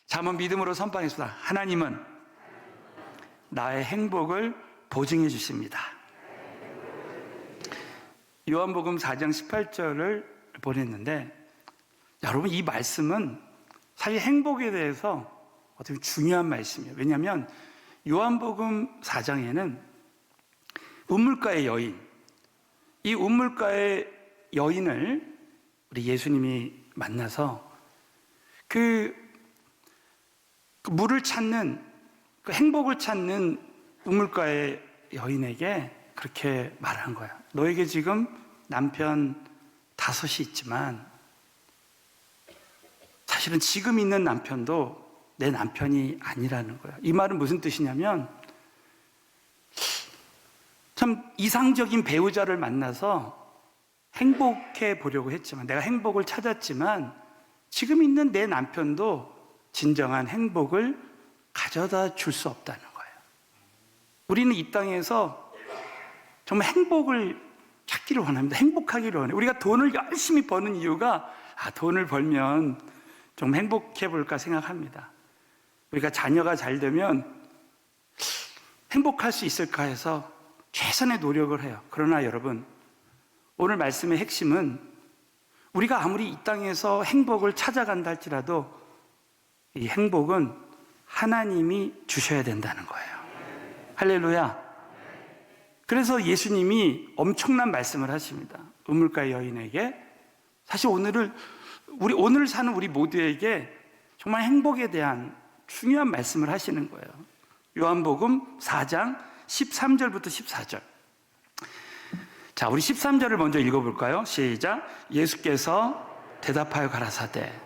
자, 한번 믿음으로 선포하겠습니다. 하나님은 나의 행복을 보증해 주십니다. 요한복음 4장 18절을 보냈는데, 여러분, 이 말씀은 사실 행복에 대해서 어떻게 중요한 말씀이에요. 왜냐하면 요한복음 4장에는 우물가의 여인, 이 우물가의 여인을 우리 예수님이 만나서 그 물을 찾는, 그 행복을 찾는 우물가의 여인에게 그렇게 말한 거야. 너에게 지금 남편 5이 있지만 사실은 지금 있는 남편도 내 남편이 아니라는 거야. 이 말은 무슨 뜻이냐면, 참 이상적인 배우자를 만나서 행복해 보려고 했지만, 내가 행복을 찾았지만 지금 있는 내 남편도 진정한 행복을 가져다 줄 수 없다는 거예요. 우리는 이 땅에서 정말 행복을 찾기를 원합니다. 행복하기를 원해요. 우리가 돈을 열심히 버는 이유가, 돈을 벌면 좀 행복해 볼까 생각합니다. 우리가 자녀가 잘 되면 행복할 수 있을까 해서 최선의 노력을 해요. 그러나 여러분, 오늘 말씀의 핵심은 우리가 아무리 이 땅에서 행복을 찾아간다 할지라도 이 행복은 하나님이 주셔야 된다는 거예요. 할렐루야. 그래서 예수님이 엄청난 말씀을 하십니다. 우물가 여인에게. 사실 오늘 사는 우리 모두에게 정말 행복에 대한 중요한 말씀을 하시는 거예요. 요한복음 4장 13절부터 14절. 자, 우리 13절을 먼저 읽어볼까요? 시작. 예수께서 대답하여 가라사대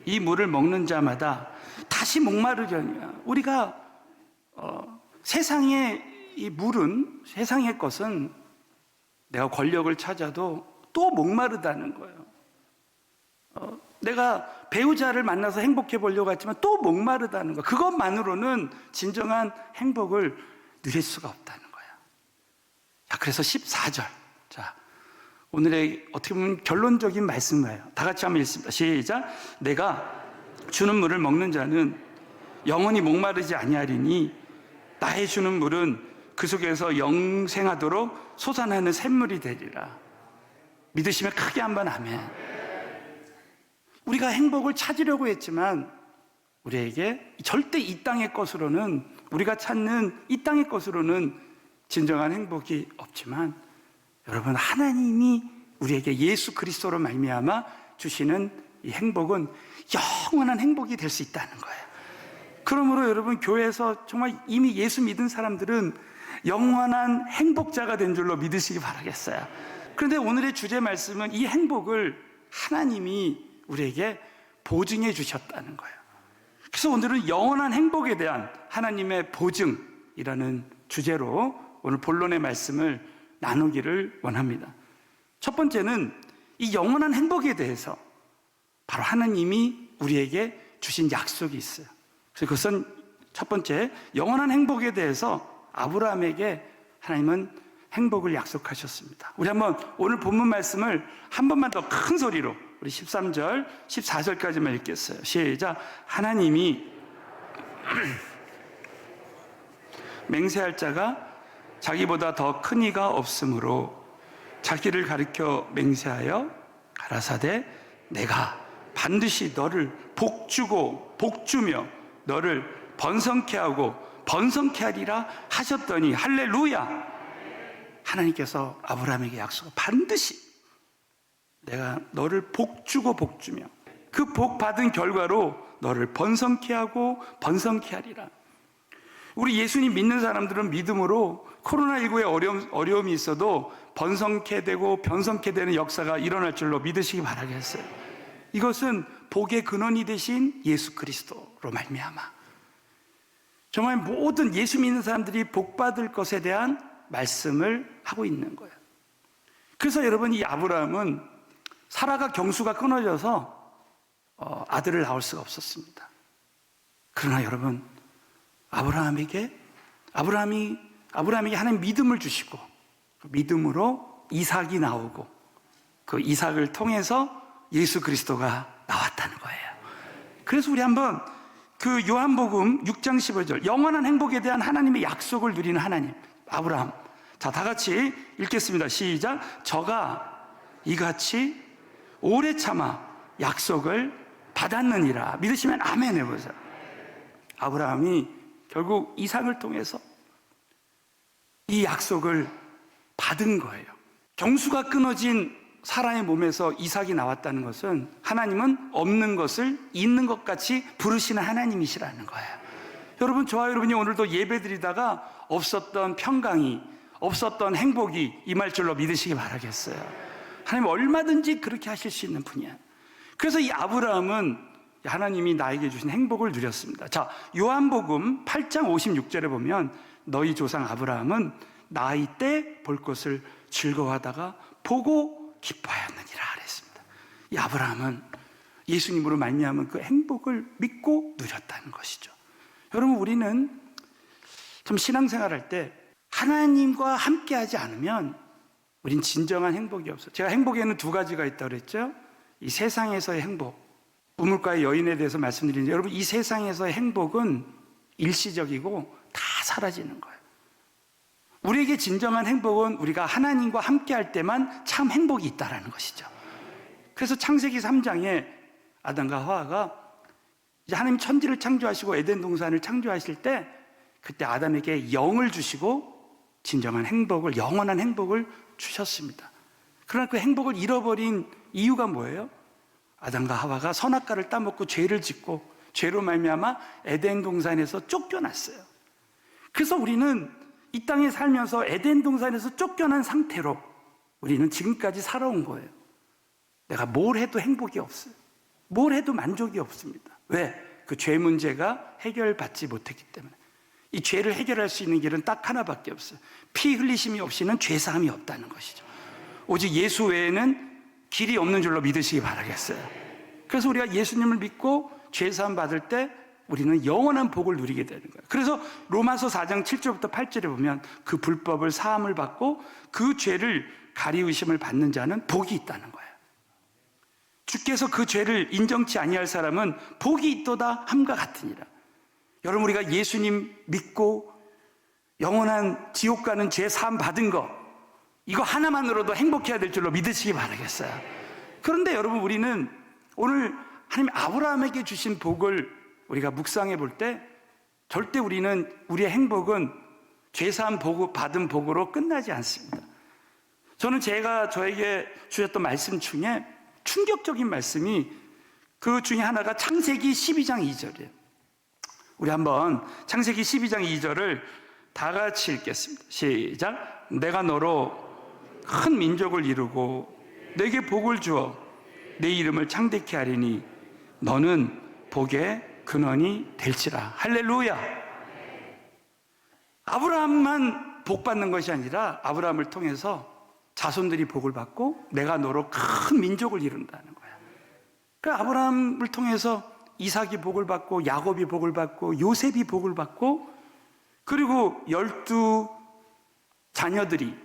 이 물을 먹는 자마다 다시 목마르려니와. 우리가 세상의 이 물은, 세상의 것은 내가 권력을 찾아도 또 목마르다는 거예요. 내가 배우자를 만나서 행복해 보려고 했지만 또 목마르다는 거예요. 그것만으로는 진정한 행복을 누릴 수가 없다는 거예요. 자, 그래서 14절. 자, 오늘의 어떻게 보면 결론적인 말씀이에요. 다 같이 한번 읽습니다. 시작. 내가 주는 물을 먹는 자는 영원히 목마르지 아니하리니 나의 주는 물은 그 속에서 영생하도록 솟아나는 샘물이 되리라. 믿으시면 크게 한번 아멘. 우리가 행복을 찾으려고 했지만 우리에게 절대 이 땅의 것으로는, 우리가 찾는 이 땅의 것으로는 진정한 행복이 없지만, 여러분, 하나님이 우리에게 예수 그리스도로 말미암아 주시는 이 행복은 영원한 행복이 될 수 있다는 거예요. 그러므로 여러분, 교회에서 정말 이미 예수 믿은 사람들은 영원한 행복자가 된 줄로 믿으시기 바라겠어요. 그런데 오늘의 주제 말씀은 이 행복을 하나님이 우리에게 보증해 주셨다는 거예요. 그래서 오늘은 영원한 행복에 대한 하나님의 보증이라는 주제로 오늘 본론의 말씀을 나누기를 원합니다. 첫 번째는 이 영원한 행복에 대해서 바로 하나님이 우리에게 주신 약속이 있어요. 그래서 그것은 첫 번째, 영원한 행복에 대해서 아브라함에게 하나님은 행복을 약속하셨습니다. 우리 한번 오늘 본문 말씀을 한 번만 더 큰 소리로 우리 13절, 14절까지만 읽겠어요. 시작. 하나님이 맹세할 자가 자기보다 더 큰 이가 없으므로 자기를 가리켜 맹세하여 가라사대 내가 반드시 너를 복주고 복주며 너를 번성케 하고 번성케 하리라 하셨더니 할렐루야. 하나님께서 아브라함에게 약속을 반드시 내가 너를 복주고 복주며 그 복 받은 결과로 너를 번성케 하고 번성케 하리라. 우리 예수님 믿는 사람들은 믿음으로 코로나19에 어려움이 있어도 번성케 되고 변성케 되는 역사가 일어날 줄로 믿으시기 바라겠어요. 이것은 복의 근원이 되신 예수 그리스도로 말미암아 정말 모든 예수 믿는 사람들이 복 받을 것에 대한 말씀을 하고 있는 거예요. 그래서 여러분, 이 아브라함은 사라가 경수가 끊어져서 아들을 낳을 수가 없었습니다. 그러나 여러분, 아브라함에게 하나님 믿음을 주시고 그 믿음으로 이삭이 나오고 그 이삭을 통해서 예수 그리스도가 나왔다는 거예요. 그래서 우리 한번 그 요한복음 6장 15절, 영원한 행복에 대한 하나님의 약속을 누리는 하나님, 아브라함. 자, 다 같이 읽겠습니다. 시작. 저가 이같이 오래 참아 약속을 받았느니라. 믿으시면 아멘 해보세요. 아브라함이 결국 이삭을 통해서 이 약속을 받은 거예요. 경수가 끊어진 사라의 몸에서 이삭이 나왔다는 것은 하나님은 없는 것을 있는 것 같이 부르시는 하나님이시라는 거예요. 여러분, 저와 여러분이 오늘도 예배드리다가 없었던 평강이, 없었던 행복이 임할 줄로 믿으시기 바라겠어요. 하나님 얼마든지 그렇게 하실 수 있는 분이야. 그래서 이 아브라함은 하나님이 나에게 주신 행복을 누렸습니다. 자, 요한복음 8장 56절에 보면 너희 조상 아브라함은 나이 때 볼 것을 즐거워하다가 보고 기뻐하였느니라 그랬습니다. 이 아브라함은 예수님으로 말미암은 그 행복을 믿고 누렸다는 것이죠. 여러분, 우리는 좀 신앙생활할 때 하나님과 함께하지 않으면 우린 진정한 행복이 없어요. 제가 행복에는 두 가지가 있다고 그랬죠. 이 세상에서의 행복, 우물가의 여인에 대해서 말씀드리는데, 여러분, 이 세상에서의 행복은 일시적이고 다 사라지는 거예요. 우리에게 진정한 행복은 우리가 하나님과 함께할 때만 참 행복이 있다는 것이죠. 그래서 창세기 3장에 아담과 하와가 이제 하나님 천지를 창조하시고 에덴 동산을 창조하실 때 그때 아담에게 영을 주시고 진정한 행복을, 영원한 행복을 주셨습니다. 그러나 그 행복을 잃어버린 이유가 뭐예요? 아담과 하와가 선악과를 따먹고 죄를 짓고 죄로 말미암아 에덴 동산에서 쫓겨났어요. 그래서 우리는 이 땅에 살면서 에덴 동산에서 쫓겨난 상태로 우리는 지금까지 살아온 거예요. 내가 뭘 해도 행복이 없어요. 뭘 해도 만족이 없습니다. 왜? 그 죄 문제가 해결받지 못했기 때문에. 이 죄를 해결할 수 있는 길은 딱 하나밖에 없어요. 피 흘리심이 없이는 죄사함이 없다는 것이죠. 오직 예수 외에는 길이 없는 줄로 믿으시기 바라겠어요. 그래서 우리가 예수님을 믿고 죄사함 받을 때 우리는 영원한 복을 누리게 되는 거예요. 그래서 로마서 4장 7절부터 8절에 보면 그 불법을 사함을 받고 그 죄를 가리우심을 받는 자는 복이 있다는 거예요. 주께서 그 죄를 인정치 아니할 사람은 복이 있도다 함과 같으니라. 여러분, 우리가 예수님 믿고 영원한 지옥 가는 죄 사함 받은 거, 이거 하나만으로도 행복해야 될 줄로 믿으시기 바라겠어요. 그런데 여러분, 우리는 오늘 하나님 아브라함에게 주신 복을 우리가 묵상해 볼 때 절대 우리는 우리의 행복은 죄사함 받은 복으로 끝나지 않습니다. 저는 제가 저에게 주셨던 말씀 중에 충격적인 말씀이 그 중에 하나가 창세기 12장 2절이에요. 우리 한번 창세기 12장 2절을 다 같이 읽겠습니다. 시작. 내가 너로 큰 민족을 이루고 내게 복을 주어 내 이름을 창대케 하리니 너는 복의 근원이 될지라. 할렐루야. 아브라함만 복 받는 것이 아니라 아브라함을 통해서 자손들이 복을 받고 내가 너로 큰 민족을 이룬다는 거야. 그러니까 아브라함을 통해서 이삭이 복을 받고 야곱이 복을 받고 요셉이 복을 받고 그리고 12 자녀들이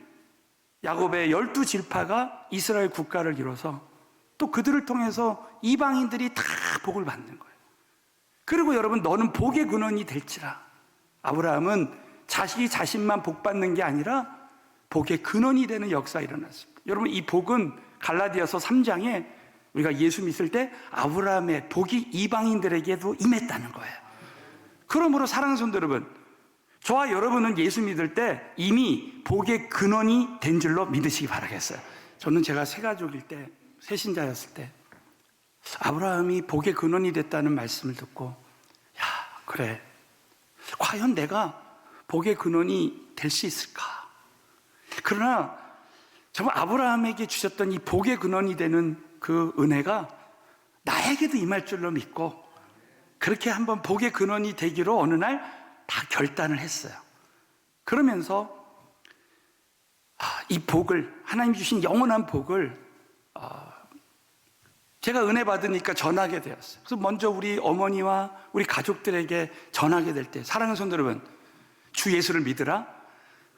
야곱의 12지파가 이스라엘 국가를 이뤄서 또 그들을 통해서 이방인들이 다 복을 받는 거예요. 그리고 여러분, 너는 복의 근원이 될지라. 아브라함은 자식이 자신만 복 받는 게 아니라 복의 근원이 되는 역사가 일어났습니다. 여러분, 이 복은 갈라디아서 3장에 우리가 예수 믿을 때 아브라함의 복이 이방인들에게도 임했다는 거예요. 그러므로 사랑하는 성도 여러분, 저와 여러분은 예수 믿을 때 이미 복의 근원이 된 줄로 믿으시기 바라겠어요. 저는 제가 새가족일 때, 새신자였을 때 아브라함이 복의 근원이 됐다는 말씀을 듣고, 야, 그래, 과연 내가 복의 근원이 될 수 있을까? 그러나 정말 아브라함에게 주셨던 이 복의 근원이 되는 그 은혜가 나에게도 임할 줄로 믿고 그렇게 한번 복의 근원이 되기로 어느 날 다 결단을 했어요. 그러면서 이 복을, 하나님 주신 영원한 복을 제가 은혜 받으니까 전하게 되었어요. 그래서 먼저 우리 어머니와 우리 가족들에게 전하게 될 때, 사랑하는 성도 여러분, 주 예수를 믿으라.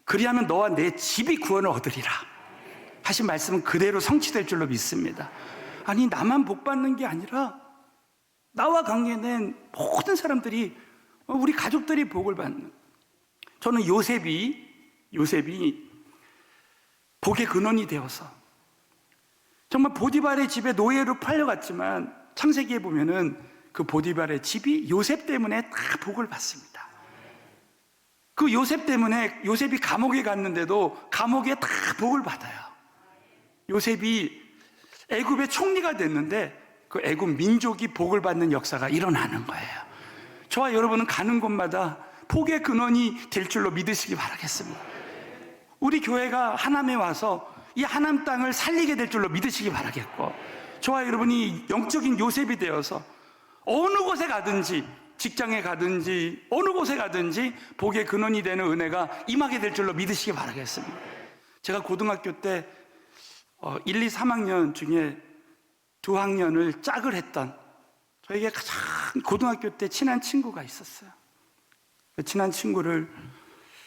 그리하면 너와 내 집이 구원을 얻으리라 하신 말씀은 그대로 성취될 줄로 믿습니다. 아니, 나만 복 받는 게 아니라 나와 관계된 모든 사람들이, 우리 가족들이 복을 받는. 저는 요셉이 복의 근원이 되어서 정말 보디발의 집에 노예로 팔려갔지만 창세기에 보면은 그 보디발의 집이 요셉 때문에 다 복을 받습니다. 그 요셉 때문에 요셉이 감옥에 갔는데도 감옥에 다 복을 받아요. 요셉이 애굽의 총리가 됐는데 그 애굽 민족이 복을 받는 역사가 일어나는 거예요. 저와 여러분은 가는 곳마다 복의 근원이 될 줄로 믿으시기 바라겠습니다. 우리 교회가 하남에 와서 이 하남 땅을 살리게 될 줄로 믿으시기 바라겠고, 저와 여러분이 영적인 요셉이 되어서 어느 곳에 가든지, 직장에 가든지 어느 곳에 가든지 복의 근원이 되는 은혜가 임하게 될 줄로 믿으시기 바라겠습니다. 제가 고등학교 때 1, 2, 3학년 중에 2학년을 짝을 했던, 저에게 가장 고등학교 때 친한 친구가 있었어요. 그 친한 친구를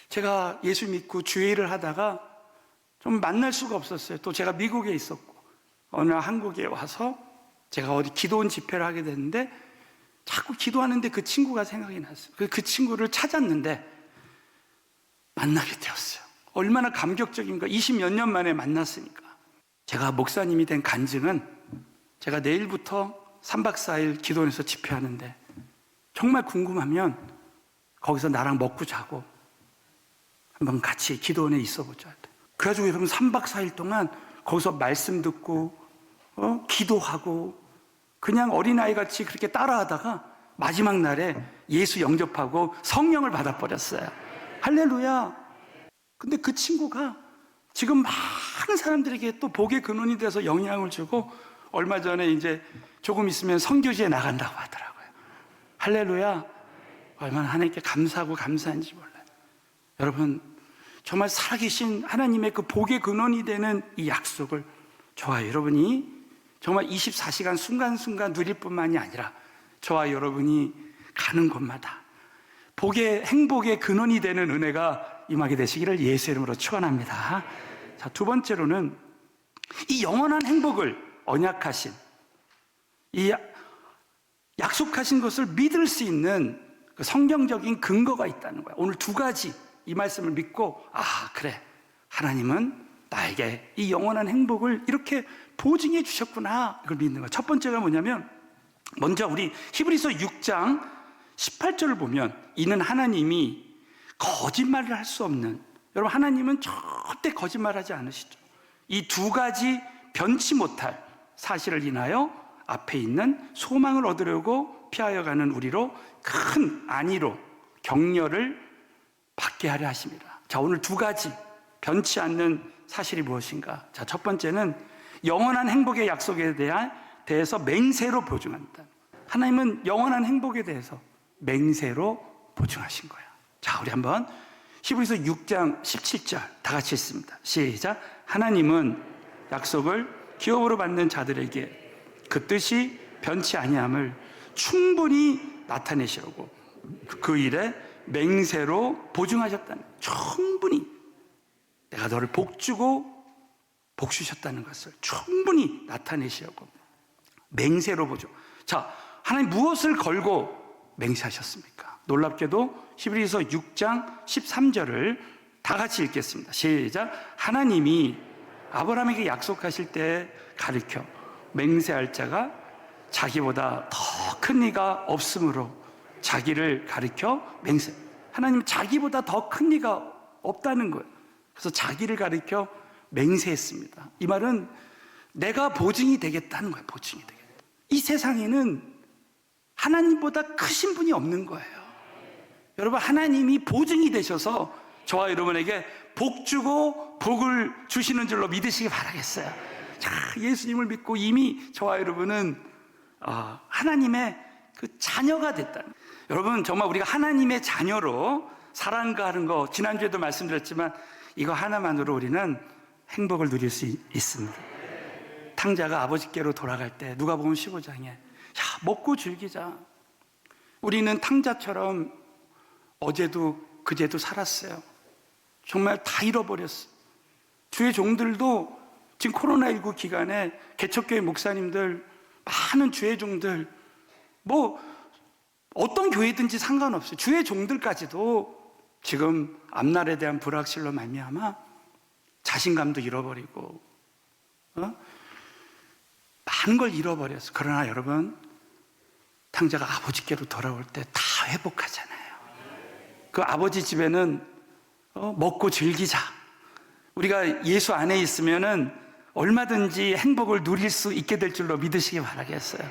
제가 예수 믿고 주일을 하다가 좀 만날 수가 없었어요. 또 제가 미국에 있었고 어느 날 한국에 와서 제가 어디 기도원 집회를 하게 됐는데 자꾸 기도하는데 그 친구가 생각이 났어요. 그 친구를 찾았는데 만나게 되었어요. 얼마나 감격적인가. 20몇 년 만에 만났으니까. 제가 목사님이 된 간증은, 제가 내일부터 3박 4일 기도원에서 집회하는데 정말 궁금하면 거기서 나랑 먹고 자고 한번 같이 기도원에 있어보자. 그래가지고 여러분 3박 4일 동안 거기서 말씀 듣고 기도하고 그냥 어린아이같이 그렇게 따라하다가 마지막 날에 예수 영접하고 성령을 받아버렸어요. 할렐루야. 근데 그 친구가 지금 많은 사람들에게 또 복의 근원이 돼서 영향을 주고 얼마 전에 이제 조금 있으면 선교지에 나간다고 하더라고요. 할렐루야. 얼마나 하나님께 감사하고 감사한지 몰라요. 여러분, 정말 살아계신 하나님의 그 복의 근원이 되는 이 약속을 저와 여러분이 정말 24시간 순간순간 누릴 뿐만이 아니라 저와 여러분이 가는 곳마다 행복의 근원이 되는 은혜가 임하게 되시기를 예수 이름으로 축원합니다. 자, 두 번째로는 이 영원한 행복을 언약하신, 이 약속하신 것을 믿을 수 있는 그 성경적인 근거가 있다는 거야. 오늘 두 가지 이 말씀을 믿고, 그래, 하나님은 나에게 이 영원한 행복을 이렇게 보증해 주셨구나, 이걸 믿는 거야. 첫 번째가 뭐냐면, 먼저 우리 히브리서 6장 18절을 보면, 이는 하나님이 거짓말을 할 수 없는, 여러분, 하나님은 절대 거짓말하지 않으시죠. 이 두 가지 변치 못할 사실을 인하여 앞에 있는 소망을 얻으려고 피하여 가는 우리로 큰 안위로 격려를 받게 하려 하십니다. 자, 오늘 두 가지 변치 않는 사실이 무엇인가? 자, 첫 번째는 영원한 행복의 약속에 대해서 맹세로 보증한다. 하나님은 영원한 행복에 대해서 맹세로 보증하신 거야. 자, 우리 한번 히브리서 6장 17절 다 같이 읽습니다. 시작. 하나님은 약속을 기업으로 받는 자들에게 그 뜻이 변치 아니함을 충분히 나타내시려고 그 일에 맹세로 보증하셨다는, 충분히 내가 너를 복주고 복주셨다는 것을 충분히 나타내시려고 맹세로 보증. 자, 하나님 무엇을 걸고 맹세하셨습니까? 놀랍게도 히브리서 6장 13절을 다 같이 읽겠습니다. 시작. 하나님이 아브라함에게 약속하실 때 가르쳐 맹세할 자가 자기보다 더 큰 이가 없으므로 자기를 가르쳐 맹세. 하나님 자기보다 더 큰 이가 없다는 거예요. 그래서 자기를 가르쳐 맹세했습니다. 이 말은 내가 보증이 되겠다는 거예요. 보증이 되겠다. 이 세상에는 하나님보다 크신 분이 없는 거예요. 여러분, 하나님이 보증이 되셔서 저와 여러분에게 복 주고 복을 주시는 줄로 믿으시기 바라겠어요. 자, 예수님을 믿고 이미 저와 여러분은 하나님의 그 자녀가 됐다는. 여러분, 정말 우리가 하나님의 자녀로 살아가는 거 지난주에도 말씀드렸지만 이거 하나만으로 우리는 행복을 누릴 수 있습니다. 탕자가 아버지께로 돌아갈 때 누가복음 15장에 먹고 즐기자. 우리는 탕자처럼 어제도 그제도 살았어요. 정말 다 잃어버렸어요. 주의 종들도 지금 코로나19 기간에 개척교회 목사님들, 많은 주의 종들 뭐 어떤 교회든지 상관없어요. 주의 종들까지도 지금 앞날에 대한 불확실로 말미암아 자신감도 잃어버리고 많은 걸 잃어버렸어. 그러나 여러분, 탕자가 아버지께로 돌아올 때 다 회복하잖아요. 그 아버지 집에는 먹고 즐기자. 우리가 예수 안에 있으면은 얼마든지 행복을 누릴 수 있게 될 줄로 믿으시기 바라겠어요.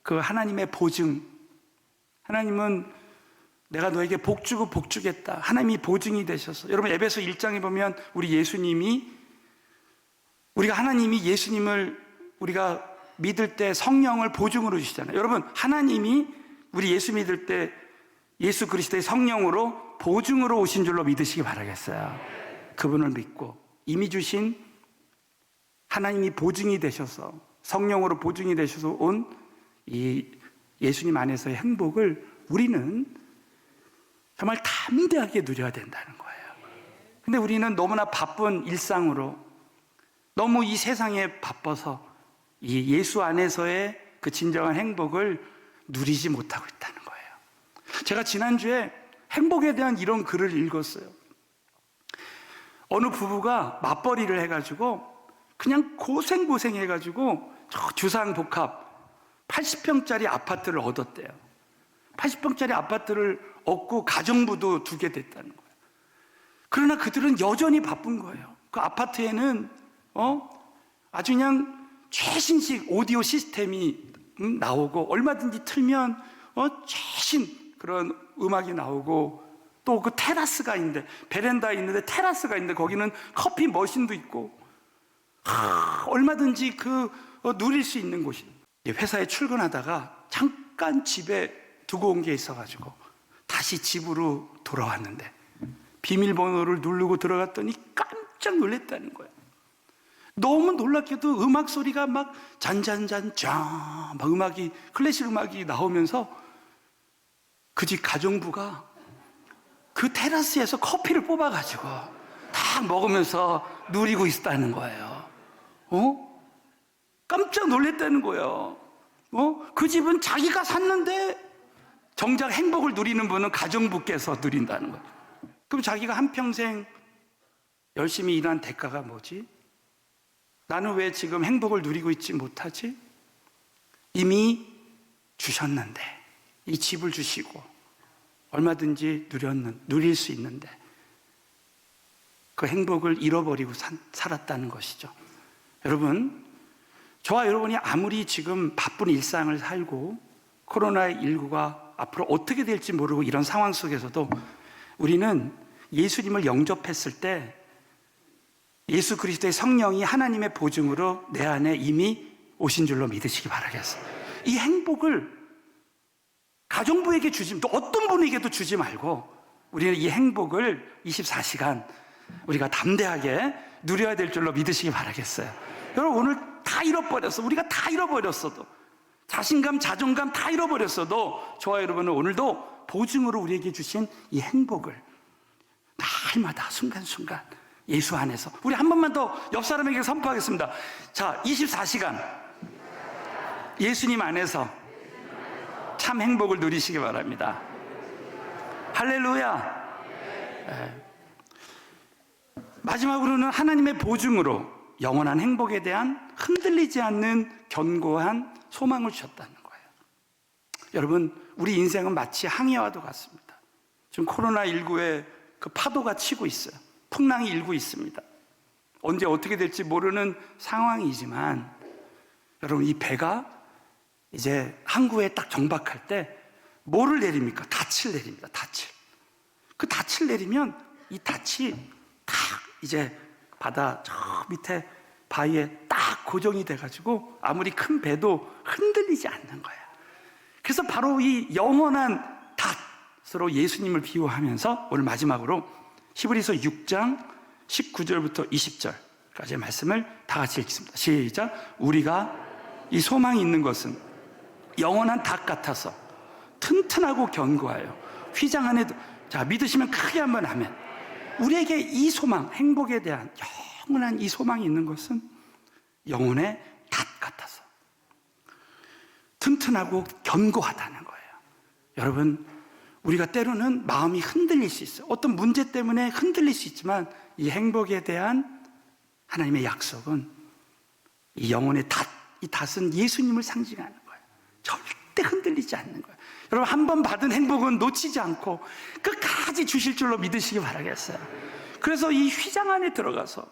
그 하나님의 보증, 하나님은 내가 너에게 복 주고 복 주겠다. 하나님이 보증이 되셔서, 여러분 에베소 1장에 보면 우리가 하나님이 예수님을 우리가 믿을 때 성령을 보증으로 주시잖아요. 여러분, 하나님이 우리 예수 믿을 때 예수 그리스도의 성령으로 보증으로 오신 줄로 믿으시기 바라겠어요. 그분을 믿고 이미 주신 하나님이 보증이 되셔서, 성령으로 보증이 되셔서 온 이 예수님 안에서의 행복을 우리는 정말 담대하게 누려야 된다는 거예요. 근데 우리는 너무나 바쁜 일상으로 너무 이 세상에 바빠서 이 예수 안에서의 그 진정한 행복을 누리지 못하고 있다는 거예요. 제가 지난주에 행복에 대한 이런 글을 읽었어요. 어느 부부가 맞벌이를 해가지고 그냥 고생해가지고 주상복합 80평짜리 아파트를 얻었대요. 80평짜리 아파트를 얻고 가정부도 두게 됐다는 거예요. 그러나 그들은 여전히 바쁜 거예요. 그 아파트에는 아주 그냥 최신식 오디오 시스템이 나오고, 얼마든지 틀면 최신 그런 음악이 나오고, 또 그 테라스가 있는데, 베란다에 있는데 테라스가 있는데 거기는 커피 머신도 있고, 얼마든지 누릴 수 있는 곳이. 회사에 출근하다가 잠깐 집에 두고 온 게 있어가지고 다시 집으로 돌아왔는데 비밀번호를 누르고 들어갔더니 깜짝 놀랐다는 거예요. 너무 놀랍게도 음악 소리가 막 잔잔잔짠 막 클래식 음악이 나오면서 그 집 가정부가 그 테라스에서 커피를 뽑아가지고 딱 먹으면서 누리고 있었다는 거예요. 깜짝 놀랐다는 거예요. 그 집은 자기가 샀는데 정작 행복을 누리는 분은 가정부께서 누린다는 거예요. 그럼 자기가 한평생 열심히 일한 대가가 뭐지? 나는 왜 지금 행복을 누리고 있지 못하지? 이미 주셨는데, 이 집을 주시고 얼마든지 누릴 수 있는데 그 행복을 잃어버리고 살았다는 것이죠. 여러분, 저와 여러분이 아무리 지금 바쁜 일상을 살고 코로나19가 앞으로 어떻게 될지 모르고 이런 상황 속에서도 우리는 예수님을 영접했을 때 예수 그리스도의 성령이 하나님의 보증으로 내 안에 이미 오신 줄로 믿으시기 바라겠어요. 이 행복을 가정부에게 주지, 또 어떤 분에게도 주지 말고 우리는 이 행복을 24시간 우리가 담대하게 누려야 될 줄로 믿으시기 바라겠어요. 여러분, 오늘 다 잃어버렸어. 우리가 다 잃어버렸어도, 자신감, 자존감 다 잃어버렸어도 저와 여러분은 오늘도 보증으로 우리에게 주신 이 행복을 날마다 순간순간 예수 안에서, 우리 한 번만 더 옆 사람에게 선포하겠습니다. 자, 24시간 예수님 안에서 참 행복을 누리시기 바랍니다. 할렐루야. 마지막으로는 하나님의 보증으로 영원한 행복에 대한 흔들리지 않는 견고한 소망을 주셨다는 거예요. 여러분, 우리 인생은 마치 항해와도 같습니다. 지금 코로나19의 그 파도가 치고 있어요. 풍랑이 일고 있습니다. 언제 어떻게 될지 모르는 상황이지만 여러분, 이 배가 이제 항구에 딱 정박할 때 뭐를 내립니까? 닻을 내립니다. 닻을. 그 닻을 내리면 이 닻이 딱 이제 바다 저 밑에 바위에 딱 고정이 돼가지고 아무리 큰 배도 흔들리지 않는 거예요. 그래서 바로 이 영원한 닷으로 예수님을 비유하면서 오늘 마지막으로 히브리서 6장 19절부터 20절까지의 말씀을 다 같이 읽겠습니다. 시작. 우리가 이 소망이 있는 것은 영원한 닷 같아서 튼튼하고 견고하여 휘장 안에도, 자, 믿으시면 크게 한번 아멘. 우리에게 이 소망, 행복에 대한 영원한 이 소망이 있는 것은 영혼의 닷 같아서 튼튼하고 견고하다는 거예요. 여러분, 우리가 때로는 마음이 흔들릴 수 있어요. 어떤 문제 때문에 흔들릴 수 있지만 이 행복에 대한 하나님의 약속은 이 영혼의 닷, 이 닷은 예수님을 상징하는 거예요. 절대 흔들리지 않는 거예요. 여러분, 한 번 받은 행복은 놓치지 않고 끝까지 주실 줄로 믿으시기 바라겠어요. 그래서 이 휘장 안에 들어가서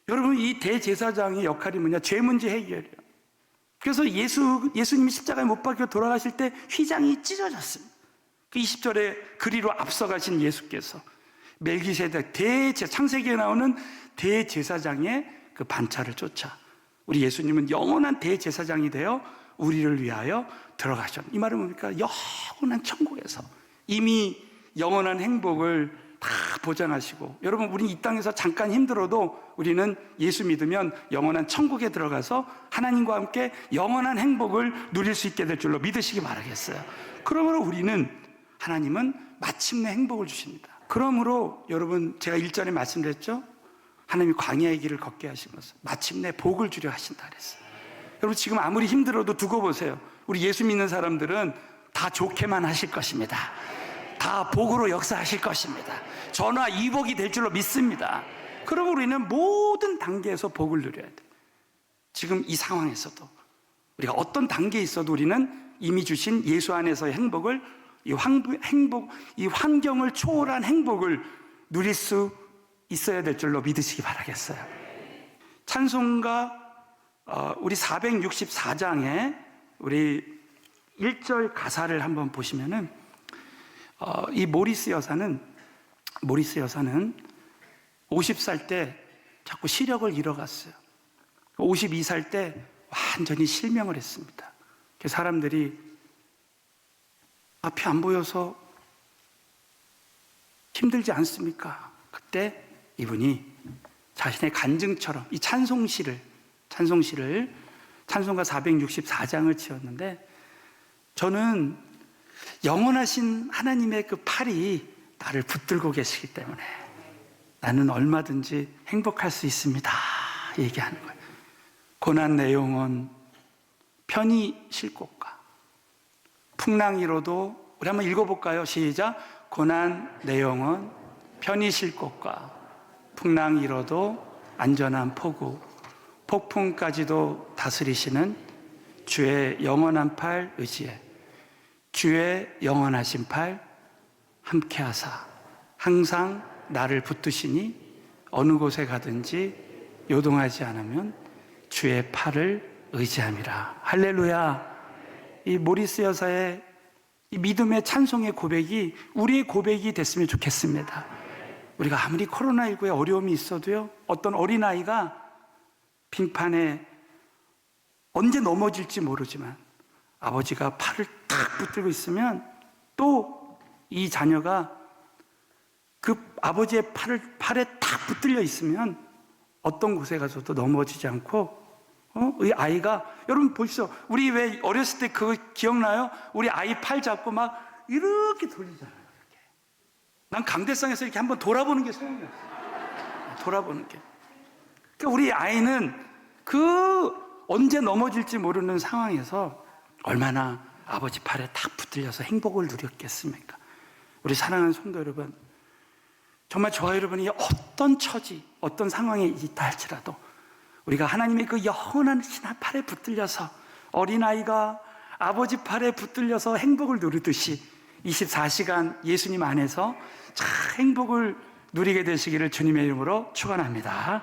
여러분, 이 대제사장의 역할이 뭐냐? 죄 문제 해결이에요. 그래서 예수님이 십자가에 못 박혀 돌아가실 때 휘장이 찢어졌습니다. 그 20절에 그리로 앞서가신 예수께서 멜기세덱 창세기에 나오는 대제사장의 그 반차를 쫓아 우리 예수님은 영원한 대제사장이 되어 우리를 위하여 들어가셨다. 이 말은 뭡니까? 영원한 천국에서 이미 영원한 행복을 다 보장하시고, 여러분, 우리 이 땅에서 잠깐 힘들어도 우리는 예수 믿으면 영원한 천국에 들어가서 하나님과 함께 영원한 행복을 누릴 수 있게 될 줄로 믿으시기 바라겠어요. 그러므로 하나님은 마침내 행복을 주십니다. 그러므로 여러분, 제가 1절에 말씀드렸죠? 하나님이 광야의 길을 걷게 하시면서 마침내 복을 주려 하신다 그랬어요. 여러분, 지금 아무리 힘들어도 두고 보세요. 우리 예수 믿는 사람들은 다 좋게만 하실 것입니다. 다 복으로 역사하실 것입니다. 전화 이복이 될 줄로 믿습니다. 그러면 우리는 모든 단계에서 복을 누려야 돼요. 지금 이 상황에서도 우리가 어떤 단계에 있어도 우리는 이미 주신 예수 안에서의 행복을, 이 환경을 초월한 행복을 누릴 수 있어야 될 줄로 믿으시기 바라겠어요. 찬송가 우리 464장에 우리 1절 가사를 한번 보시면은 이 모리스 여사는 50살 때 자꾸 시력을 잃어갔어요. 52살 때 완전히 실명을 했습니다. 사람들이 앞이 안 보여서 힘들지 않습니까? 그때 이분이 자신의 간증처럼 이 찬송가 464장을 지었는데, 저는 영원하신 하나님의 그 팔이 나를 붙들고 계시기 때문에 나는 얼마든지 행복할 수 있습니다 얘기하는 거예요. 고난 내 영혼 편히 쉴 곳과 풍랑이로도, 우리 한번 읽어볼까요? 시작. 고난 내 영혼 편히 쉴 곳과 풍랑이로도 안전한 포구, 폭풍까지도 다스리시는 주의 영원한 팔 의지해 주의 영원하신 팔 함께하사 항상 나를 붙드시니 어느 곳에 가든지 요동하지 않으면 주의 팔을 의지함이라. 할렐루야. 이 모리스 여사의 이 믿음의 찬송의 고백이 우리의 고백이 됐으면 좋겠습니다. 우리가 아무리 코로나19에 어려움이 있어도요, 어떤 어린아이가 빙판에 언제 넘어질지 모르지만 아버지가 팔을 탁 붙들고 있으면, 또 이 자녀가 그 아버지의 팔에 탁 붙들려 있으면 어떤 곳에 가서도 넘어지지 않고, 이 아이가, 여러분 보시죠. 우리 왜 어렸을 때 그거 기억나요? 우리 아이 팔 잡고 막 이렇게 돌리잖아요. 이렇게. 난 강대상에서 이렇게 한번 돌아보는 게 소용이 없어요. 돌아보는 게. 그러니까 우리 아이는 언제 넘어질지 모르는 상황에서 얼마나 아버지 팔에 탁 붙들려서 행복을 누렸겠습니까? 우리 사랑하는 성도 여러분, 정말 저와 여러분이 어떤 처지, 어떤 상황에 있다 할지라도 우리가 하나님의 그 영원한 팔에 붙들려서, 어린아이가 아버지 팔에 붙들려서 행복을 누리듯이 24시간 예수님 안에서 참 행복을 누리게 되시기를 주님의 이름으로 축원합니다.